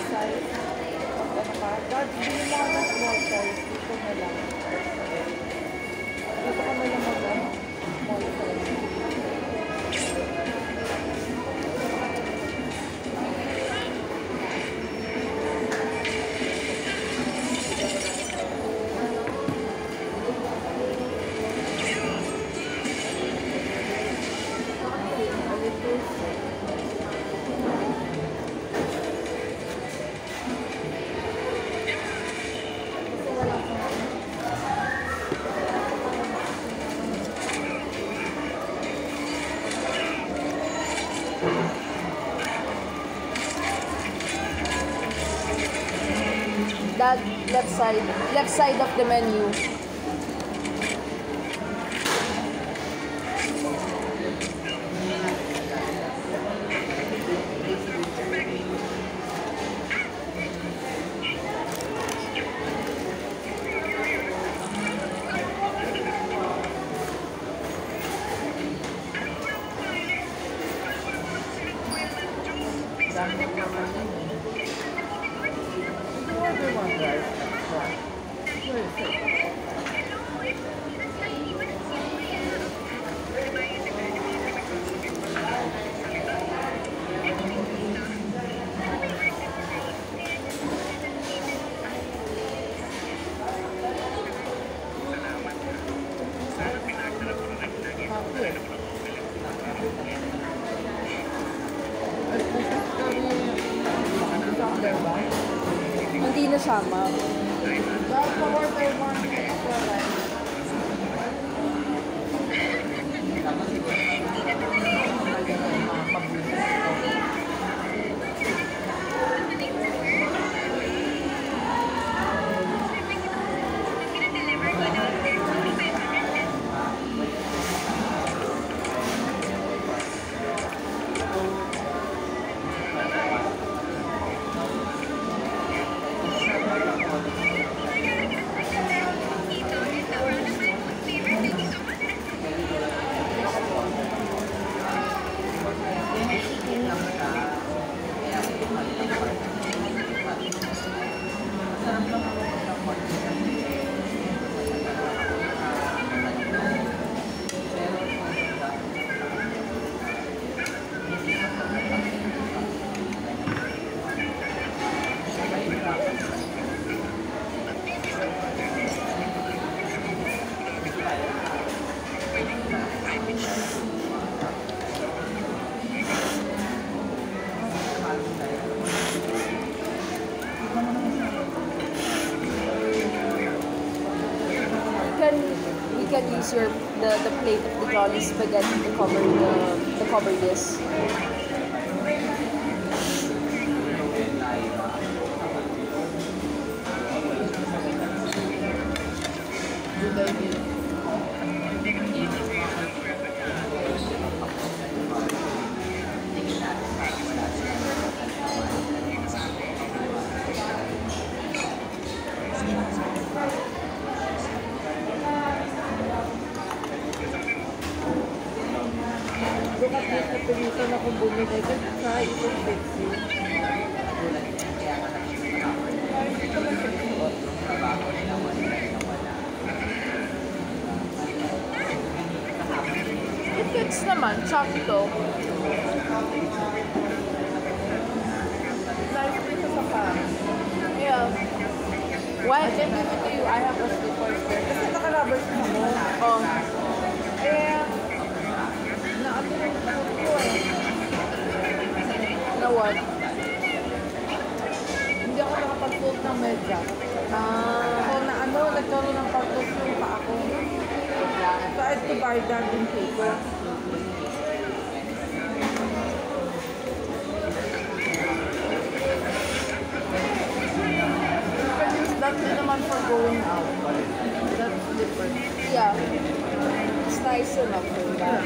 size. Ano ka? Dad, bili mo ng small size. Dito na lang. Dito ka na lang small size. That left side of the menu. Hindi nasama. We can use the plate of the jolly spaghetti to cover this. Bukas na pinito na kung bumili ka sa isang sexy. It fits naman, sakto. Nice dito sa pan. Yeah. Why? I can give it to you. I have a slipper there. Kasi naka-rubber sa mo. Oh. Eh, na-ano rin ko eh. Na what? Hindi ako nakapag-suot ng medya. So, nagkaroon ng pag-suot yung pa ako. So, I had to buy that in paper. That's naman for going out. That's different. Yeah. It's nice enough for that.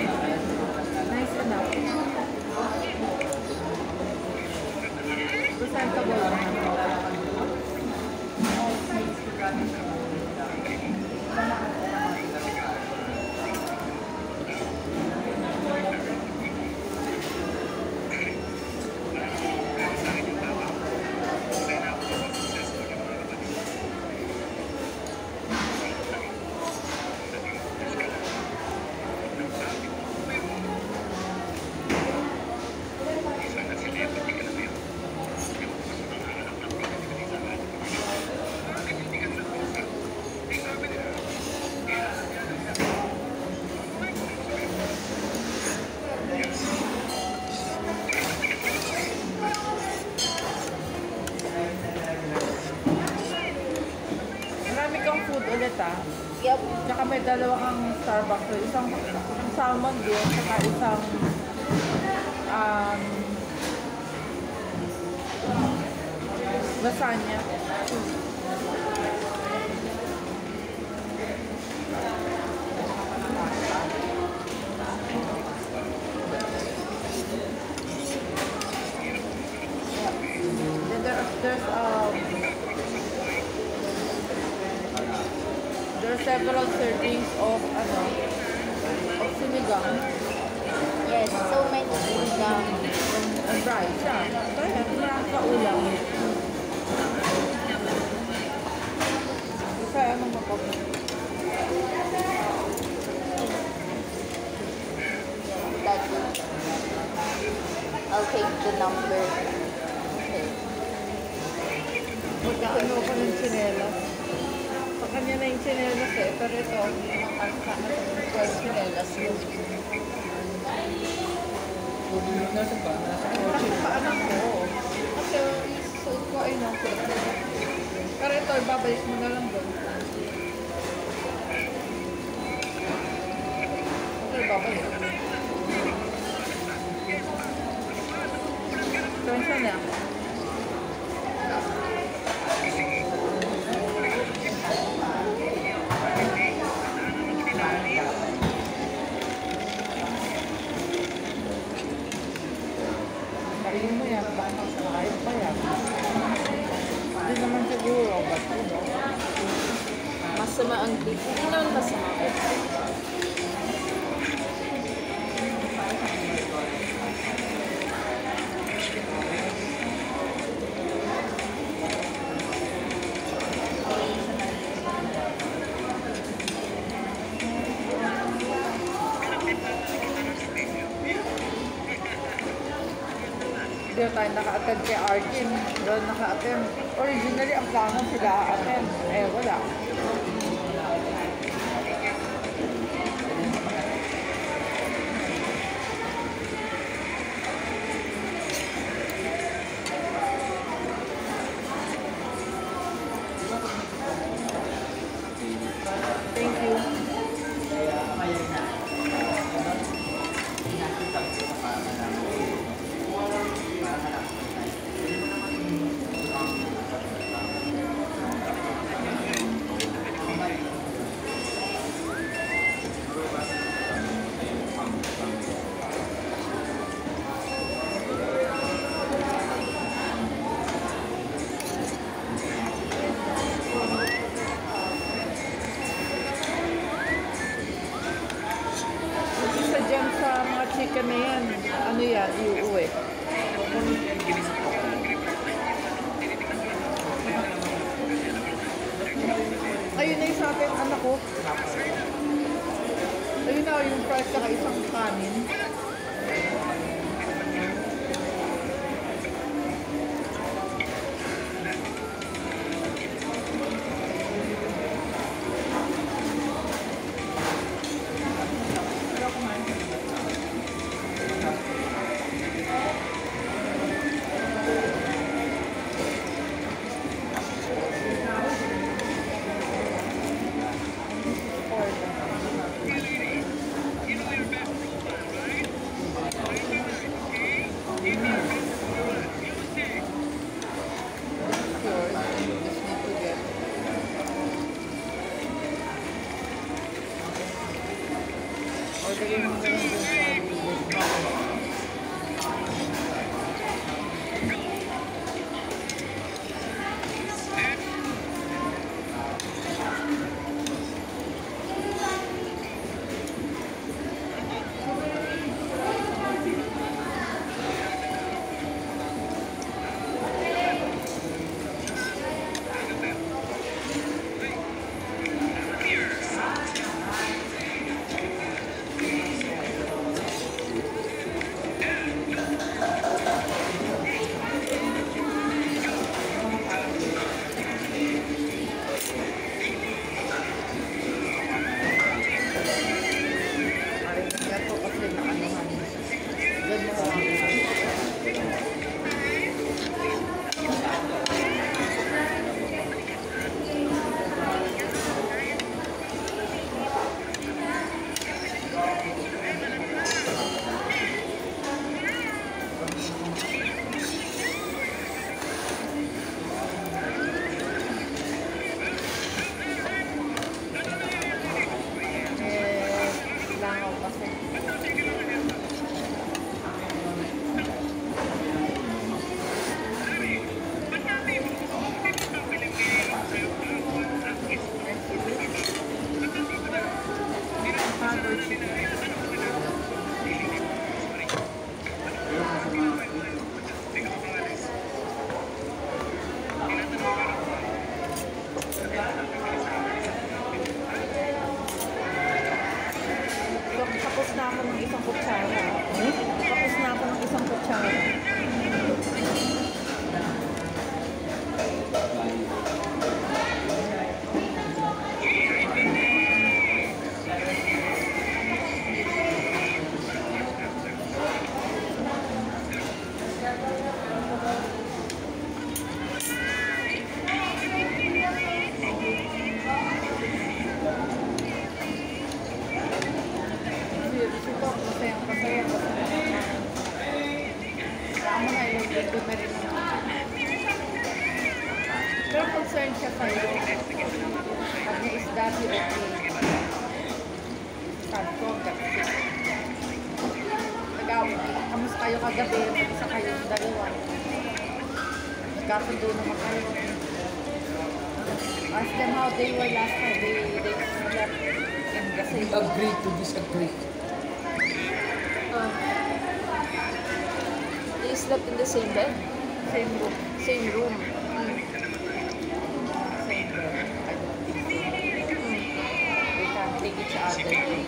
Nice enough. Presentable naman. ulit ah. Yep. Tsaka may dalawa kang Starbucks. So, isang salmon beer, tsaka isang um, lasagna. Then there's several servings of sinigang Yes, so many sinigang. and rice. Yeah. Kaya marami ka ulam. Kaya anong mapapag? That's it. I'll take the number. Okay. Magkaano ko ng tsinelas. Sa kanya na yung tsinelas eh. Pero ito, ang sa akin yung tsinelas yun. Nasa ba? Nasa Kasi paanak ko. Kasi suot ko ay nasa. Pero ito, ibabalik mo na lang doon. Ito, ibabalik. Saan na? Kainin mo yan, bakit kahit pa yan? Hindi naman siguro, ba't yun? Masama ang beef. Hindi naman masama. Hindi tayo naka-attend kay Arkin. Doon naka-attend. Originally, ang plano sila attend. Eh, wala. Thank you. Isa dyan sa mga chicken na yan, ano yan, iuwi. Ayun na yung sa atin, anak ko. Ayun na yung price saka isang kanin. Tapos na ako ng isang kutsara. Tapos na ako ng isang kutsara. Masaya. Tama na yung dito na rin. Pero concerned siya sa'yo. Pag may isda, si okay. Sad ko, gabi. Kamusta kayo kagabi? Isa kayong dalawa. Nagkasundo naman kayo. Ask them how they were last time. They slept in the same room. Agree to disagree. They slept in the same bed? Same room. Same room. Same bed. I don't think so. They can take each other to sleep.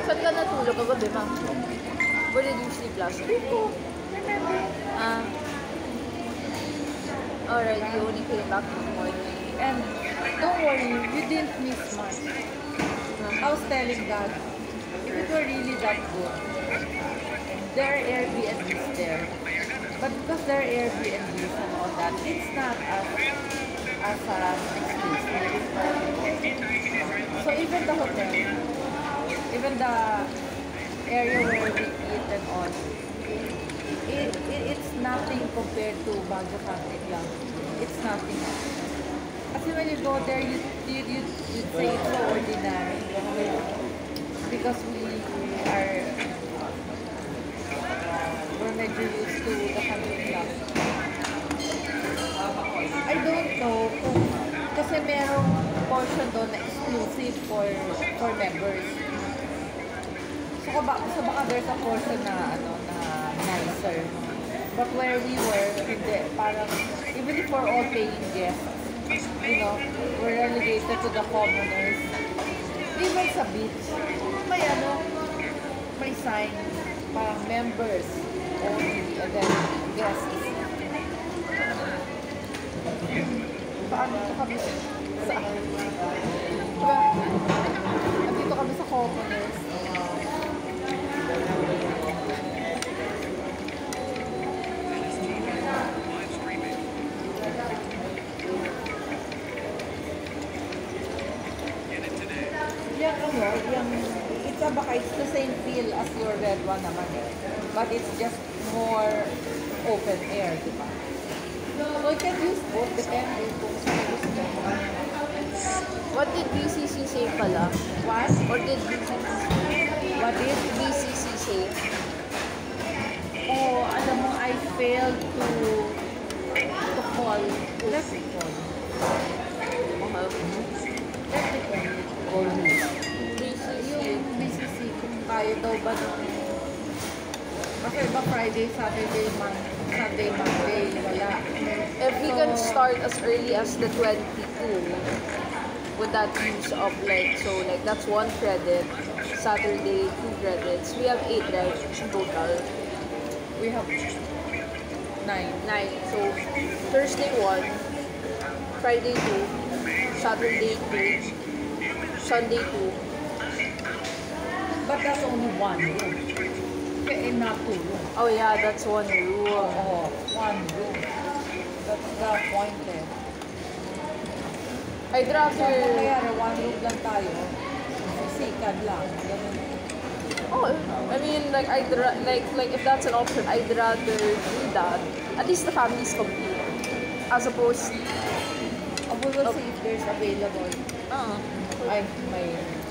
Saan ka natulog kagabi, ma'am? Where did you sleep last night? Ah. Alright, you only came back in the morning. And don't worry, you didn't miss much. I was telling God, if it were really that good, there are Airbnbs there. But because there are Airbnbs and all that, it's not as an excuse. So even the hotel, even the area where we eat and all, it's nothing compared to Baguio Country Club. It's nothing. Kasi when you go there, you'd say it's so ordinary. Because we're medyo used to the country club. I don't know kung, kasi merong portion doon na exclusive for members. So baka there's a portion na nicer. But where we were, hindi, parang, even if we're all paying guests, you know, we're relegated to the commoners. Even sa beach, may sign, parang members only, and then guests. Paano ito kami andito kami sa commoners. It's the same feel as your red one naman but it's just more open air, diba? So you can use both, depende kung saan gusto mo. What did BCC say pala? What? What did BCC say? Oh, alam mo, I failed to call. Let me call. Call me. Yung BCC, kung kaya daw ba nung kasi ba Friday, Saturday, Sunday, Monday, wala. If we can start as early as the 22, would that use up like that's 1 credit, Saturday 2 credits. We have 8, right, in total. We have 9. 9. So Thursday 1, Friday 2, Saturday 2, Sunday 2. But that's only 1 room. Kaya not 2 rooms. Oh yeah, that's 1 rule. Oo, 1 room. That's the point eh. I'd So, rather... kaya 1 room lang tayo. Sikat lang. Ganun. Oh, I mean, like if that's an option, I'd rather do that. At least the family's complete, as opposed. We will see if there's available. Uh, My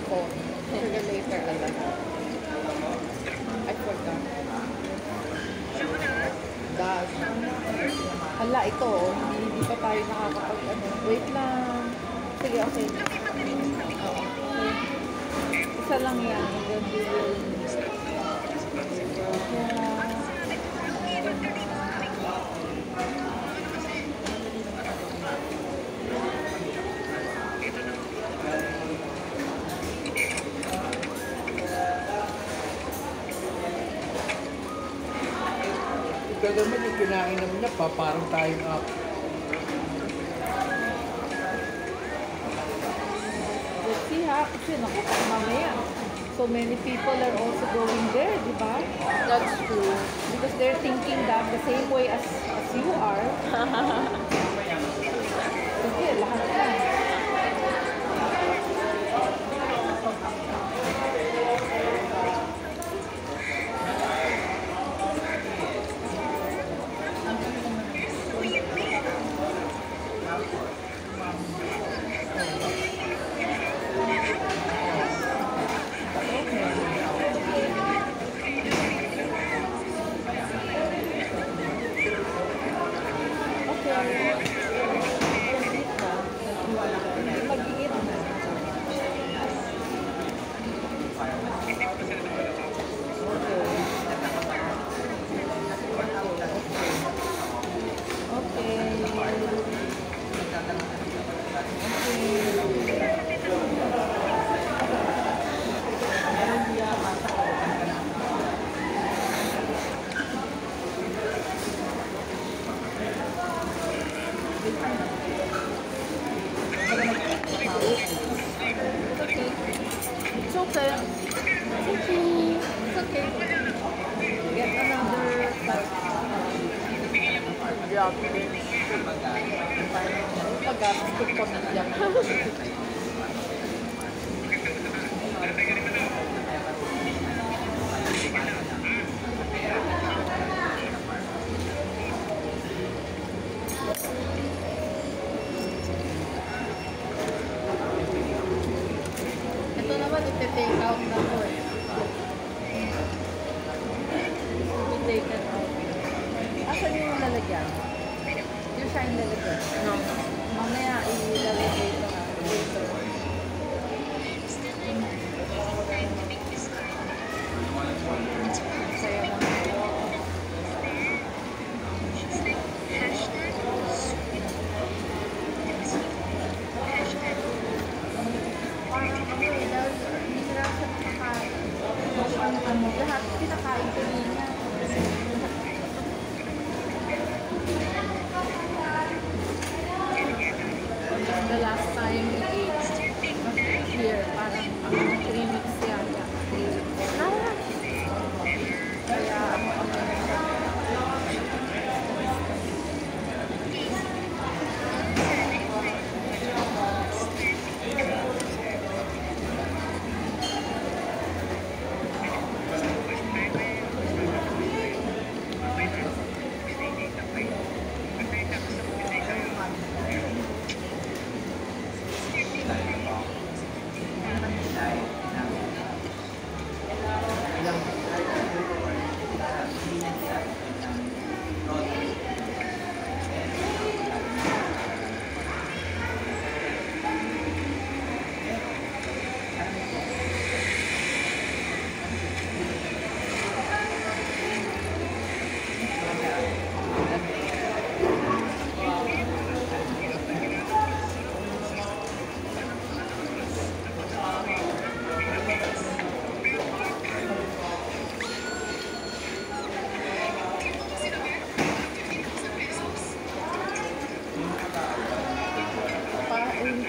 phone. Later, alam. I forgot. Dad. Hala, ito. Hindi pa tayo nakakapag wait lang. Sige, okay. Oo. Okay. Isa lang yan. And then we will... Ito naman yung kinain naman niya pa, parang tayong up. Let's see ha, kasi naku, mamaya. So many people are also going there, di ba? That's true. Because they're thinking that the same way as you are. Sige, lahat na. It's okay. It's okay. Get another Job. pag-gastos ko pamilya ko. Ito naman, ite-take out na ko eh. Ite-take it out. Asan yung lalagyan? Yung siya yung lalagyan? No. Mamaya ilalagay dito na. Later. Saya naman. Parang ano eh, dahil hirap sa pagkain. Lahat pinakain ko niya. The last time we ate here, parang ang premix yata. Ah, Kaya ano na siya.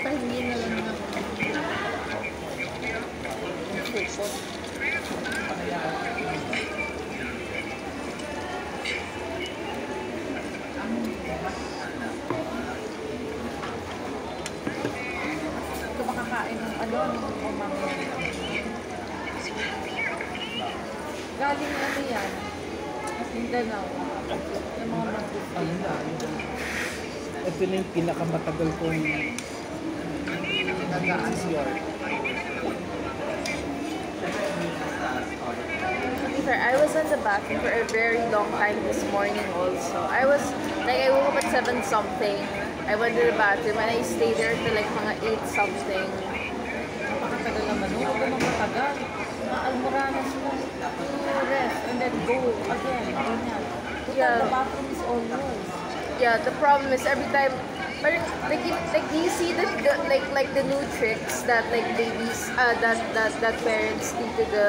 Pahingi na lang ng supot. Ito makakain ng ano, ng mamaya. Galing ano yan? Mindanao. Yung mga mag-gusto. Ano na, ito na yung pinakamatagal kong CCR. Sir, I was on the bathroom for a very long time this morning also. I woke up at 7 something. I went to the bathroom and I stayed there till like mga 8 something. Napakatagal naman. Huwag naman matagal. Almoranas mo. Rest and then go again. Ganyan. Yeah. The bathroom is all yours. Yeah, the problem is every time Like do you see like the new tricks that like babies that parents do to the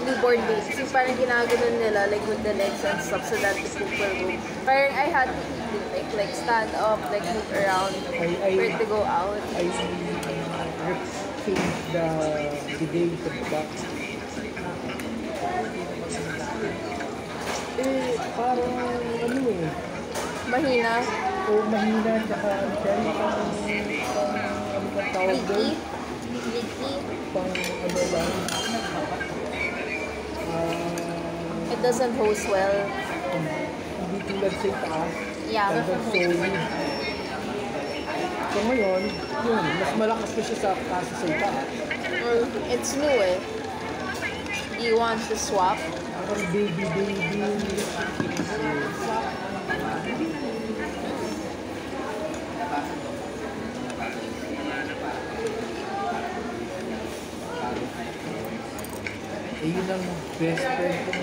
newborn babies? Yung parang ginaganon nila like with the legs and stuff so that the poop will go. Parang I had to eat it like stand up, like move around for it to go out. I rethink the days of that. Parang ano Mahina. o mahina tsaka ano siya, ano ba tawag doon? Leaky. Pang ano lang. It doesn't hose well. Hindi tulad sa itaas. Yeah. Hanggang solid. So ngayon, yun, mas malakas pa siya sa kaso sa itaas. It's new eh. Do you want to swap? Parang baby. Eh, yun ang best friend ko.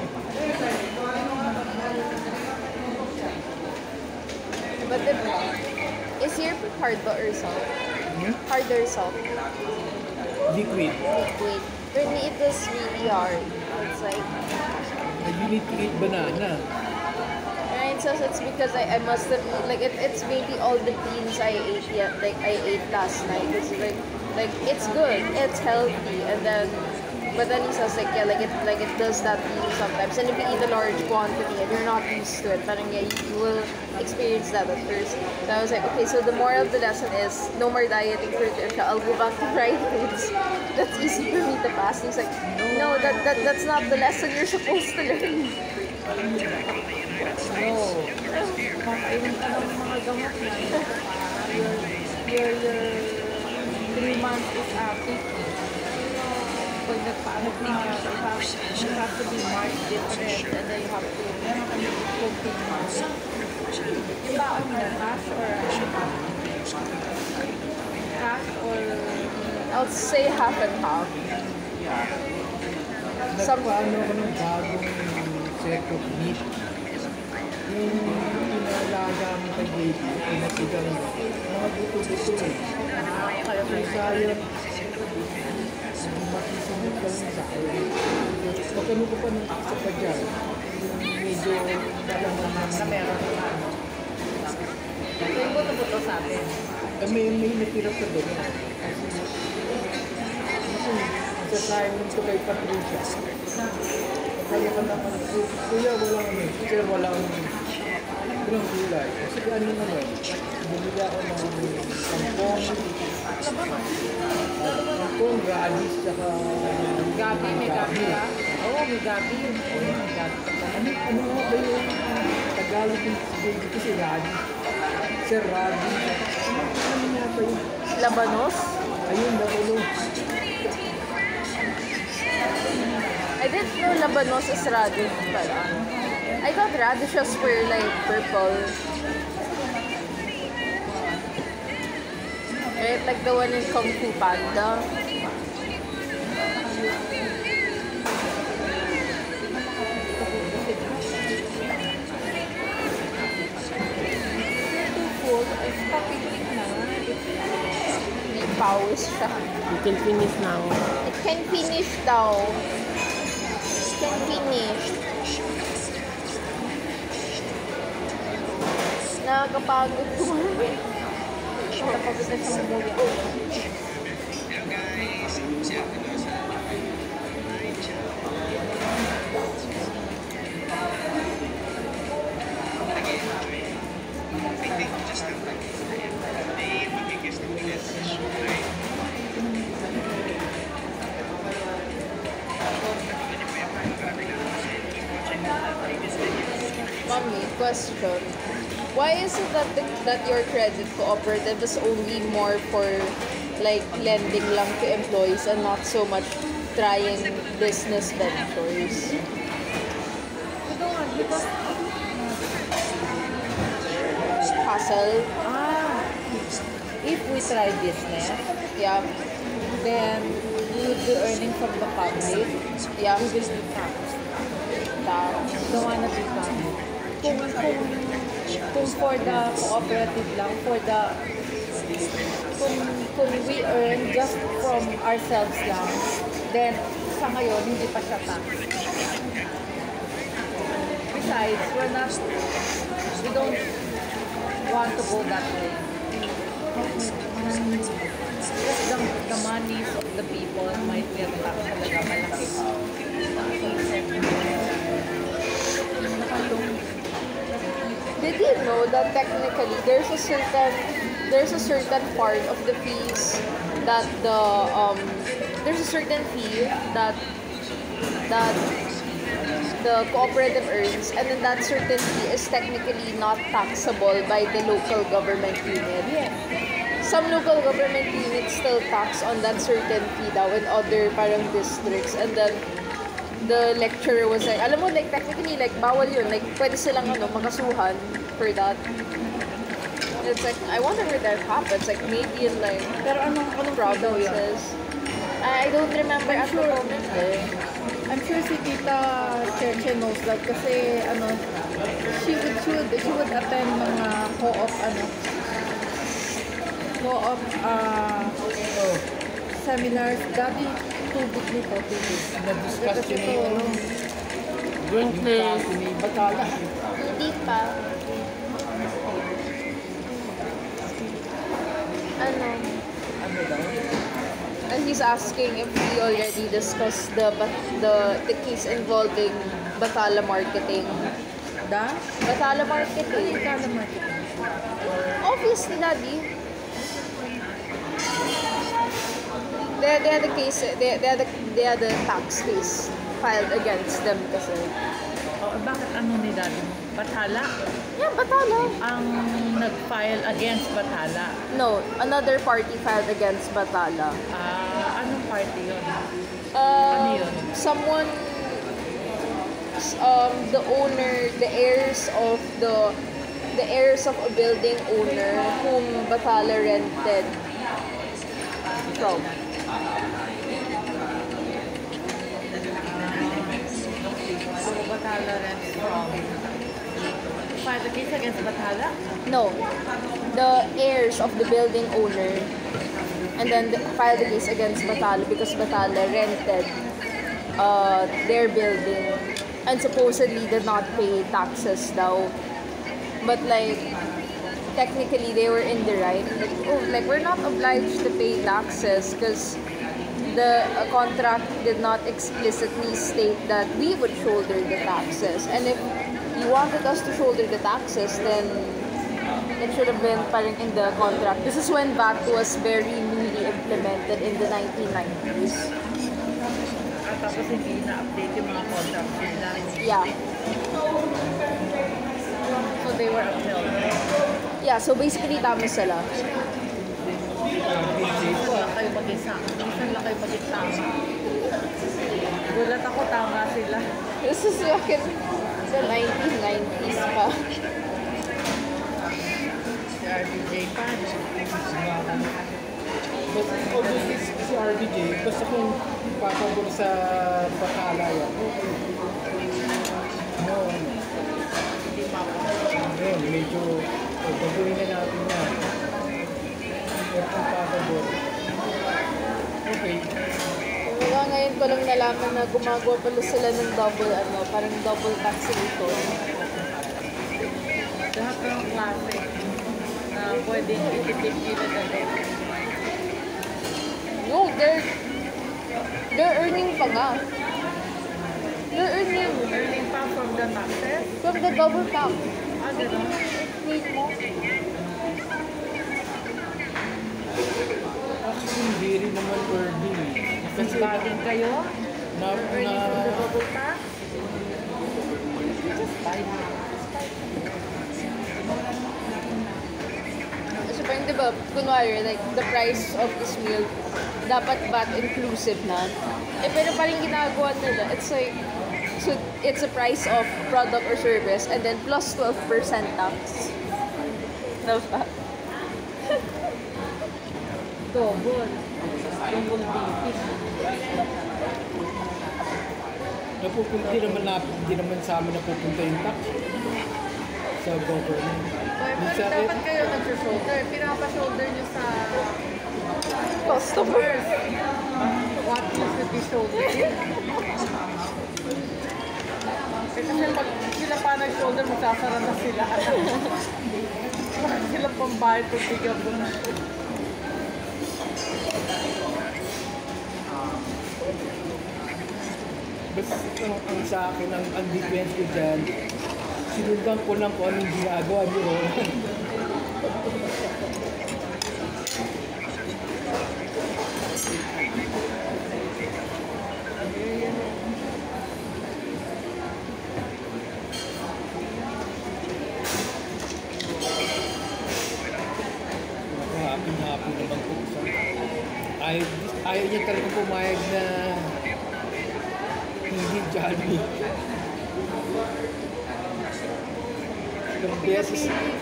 But is your poop hard ba or soft? Hard or soft? Liquid. Liquid. For me, it was really hard. It's like, You need to eat banana. right? So it's because I must have like it's maybe all the beans I ate like I ate last night. It's like it's good, it's healthy, and then but then he says like yeah like it does that to you sometimes. And if you eat a large quantity and you're not used to it, but yeah you will experience that at first. So I was like okay, so the moral of the lesson is no more dieting for Trisha. I'll go back to fried foods. That's easy for me to pass. He's like no, that's not the lesson you're supposed to learn. No. Makainom ka ng mga gamot na your 3 months is active. Pag nagpaano ka, you have to be marked different and then you have to continue. Yung baon na, cash or I'll say half and half. Nagpaano ko ng bagong set of meat. Yung pinalaga mo kay baby, pinatigang mga buto-buto eh. Kaya kung sayang, matisunod ka lang sayang. Pag ano ko pa ng isa pa dyan, yung medyo dalaman na meron. so yung buto-buto sa atin. May natira sa doon. Kasi sayang nito kay Patricia. Kaya ka naman, kuya walang ano, sir walang gulay. Kasi ano naman, bumili ako ng kangkong, radish, saka Gabi, may gabi ka? Oo, may gabi. ano nga ba yung Tagalog yung baby kasi radish? Sir radish. Ano nga ba yung? Labanos? Ayun, labanos. I didn't know labanos is radish pala. I thought radishes were like purple. Right? Like the one in Kung Fu Panda. Food, stop eating na. May pawis siya. You can finish now. It can finish daw. It can finish. Nakakapagod kumain. Napagod na siyang gawin. Mommy, question. Why is it that your credit cooperative is only more for like lending lang to employees and not so much trying business ventures? Because Hassle? if we try business, Yeah. then we will be earning from the public. Yeah. We will be taxed. Yeah. Don't wanna be public. Kung kung for the cooperative lang, for the kung we earn just from ourselves lang, then sa ngayon, hindi pa siya tax. Besides, we don't want to go that way. Just the monies of the people might get tax talaga malaki. Did you know that technically there's a certain part of the fees that there's a certain fee that the cooperative earns, and then that certain fee is technically not taxable by the local government unit. Yes. Some local government units still tax on that certain fee daw in other parang districts, and then the lecturer was like, alam mo, like technically, like bawal yun, like pwede silang makasuhan for that. It's like, I wonder where that happens, like maybe in like Pero anong provinces. I don't remember at the moment eh. I'm sure si Tita Cheche knows that kasi she would attend mga co-op seminars. Dati tubig nito. Na-discuss Kasi yun yung yung kaso ni Batala. Hindi pa. ano daw? And he's asking if we already discussed the case involving Batala marketing. Batala marketing. Batala marketing. Obviously, Daddy. They had the case. They had the tax case filed against them kasi. Oh, bakit ni Daddy mo? Batala? Yeah, Batala. Ang nag-file against Batala. No, another party filed against Batala. Anong party yun? Ano yun? Someone, the owner, the heirs of a building owner whom Batala rented from. So, Batala rents from. Filed the case against Batala? No, the heirs of the building owner, and then filed the case against Batala because Batala rented their building and supposedly did not pay taxes daw. But like technically they were in the right. Like we're not obliged to pay taxes because the contract did not explicitly state that we would shoulder the taxes. And if you wanted us to shoulder the taxes, then it should have been parang in the contract. This is when VAT was very newly implemented in the 1990s. At tapos hindi na-update yung mga contracts nila. Yeah. So they were upheld. Yeah, so basically tama sila. Dito lang kayo mag-isa. Minsan lang kayo mag-tama. Gulat ako, tama sila. This is back in the 1990s pa. Si RDJ pa. But although si RDJ, basta kung papabor sa Batala yan, okay. No, yun, medyo baguhin na natin yan. Pero kung papabor, okay. Kaya ngayon ko lang nalaman na gumagawa pala sila ng parang double taxation. Lahat ng klase na pwedeng ititip nila na din. No, they're earning pa nga. They're earning pa from the taxes? from the double tax. Gano'n? Wait mo. Actually, hindi rin naman earning. Kasi Baging kayo? Earning from the double tax? Just buy it. So parang diba, kunwari, like, the price of this meal, dapat VAT inclusive na. Pero parang ginagawa nila, it's like, so it's a price of product or service and then plus 12% tax. Diba? Double. Double basis. napupunta, di naman sa amin napupunta yung tax. sa government. Pero Minsan, dapat kayo nag-shoulder. Pinapa-shoulder nyo sa Customers. what you should be shouldering. Kasi pag sila pa nag-shoulder, magsasara na sila. Bakit sila pambayad pag bigyan mo na? basta ang sa akin, ang defense ko dyan, sinundan ko lang kung anong ginagawa ni Ronan. Happy naman po sa ayaw niya talagang pumayag na hindi Johnny.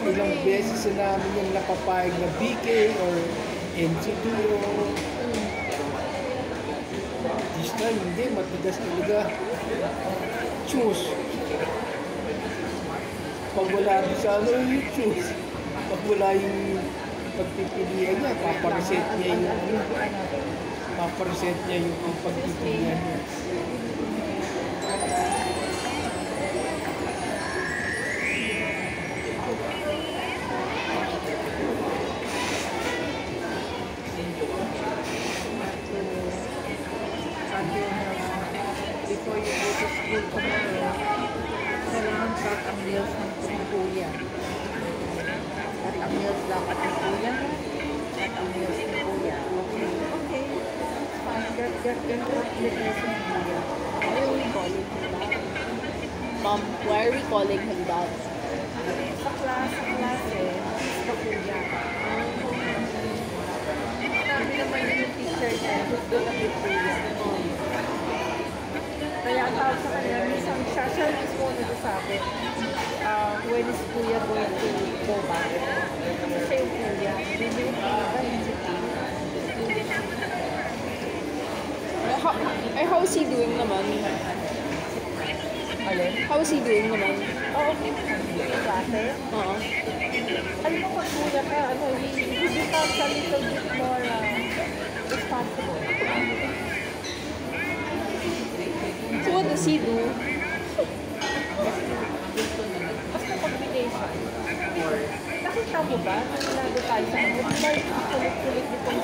Ilang beses na namin yung napapayag na BK or NCT o this time hindi, matigas talaga. Choose. Pag wala din sa ano yung choose. Pag wala yung pagpipilian niya, papareset niya yung pagpipilian niya. Before you go to school tomorrow, kailangan cut ang meals ng kuya. Cut ang meals dapat ng kuya. Cut ang meals ng kuya. Okay. Fine. Get the meals ng kuya. Why are we calling him that? Mom, why are we calling him that? Sa class eh, he's the kuya. Sabi naman yung teacher niya, who's gonna be kuya. Kaya ang tawag sa kanya, minsan siya mismo nagsasabi, when is kuya going to go back? Kasi siya yung kuya, hindi mo yung kuya, hindi How is he doing naman? Alin? How is he doing naman? Oo, yung klase. Oo. Alam mo pag kuya ka, he becomes a little bit more responsible. So what does he do? Basta combination. Nakita mo ba? Nalago tayo sa ano? Diba yung kulit-kulit nitong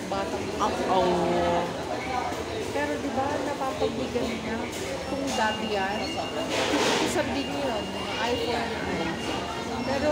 batang pero di ba napapagbigyan niya kung dati yan isang din yun, mga iPhone. Pero